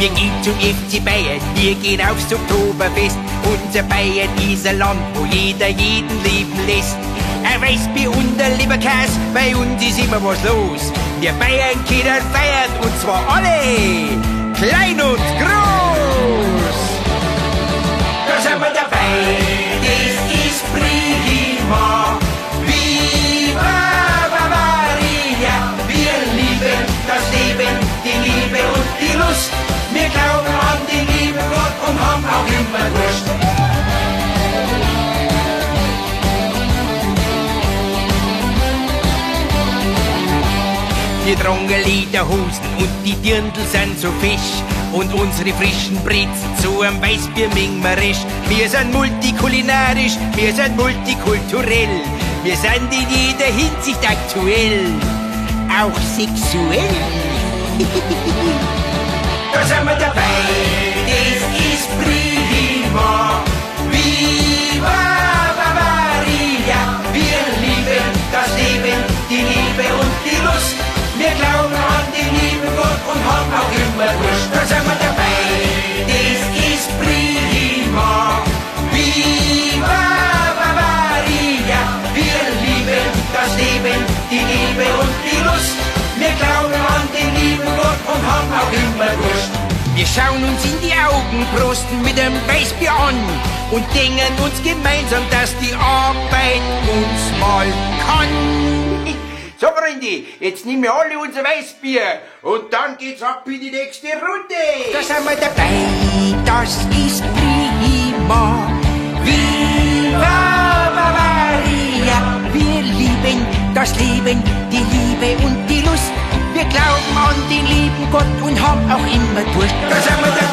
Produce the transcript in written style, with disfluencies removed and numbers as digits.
Wir gehen zum FC Bayern, wir gehen aufs Oktoberfest. Unser Bayern ist ein Land, wo jeder jeden leben lässt. Ein Weißbier und ein Leberkäse, bei uns ist immer was los. Wir Bayern-Kinder feiern, und zwar alle, klein und groß. Da sind wir dabei, das ist prima. Viva Bavaria, wir lieben das Leben, die Liebe und die Lust. Wir glauben an den lieben Gott und haben auch immer Lust. Wir tragen Lederhosen und die Dirndl sind so fisch. Und unsere frischen Brezen zu einem Weißbier mengen wir recht. Wir sind multikulinarisch, wir sind multikulturell. Wir sind in jeder Hinsicht aktuell, auch sexuell. Da sind wir dabei, das ist prima. Viva Bavaria, wir lieben das Leben, die Liebe und die Lust. Wir glauben an den lieben Gott und haben auch immer Lust. Da sind wir dabei, das ist prima. Viva Bavaria, wir lieben das Leben, die Liebe und die Lust. Wir glauben an den lieben Gott und haben auch immer Lust. Wir schauen uns in die Augen, prosten mit einem Weißbier an und denken uns gemeinsam, dass die Arbeit uns mal kann. So, Freunde, jetzt nehmen wir alle unser Weißbier und dann geht's ab in die nächste Runde. Da sind wir dabei, das ist prima. Viva Bavaria, wir lieben das Leben, die Liebe und die Lust. Wir glauben an den lieben Gott und haben auch immer Durst. Da sind wir dabei.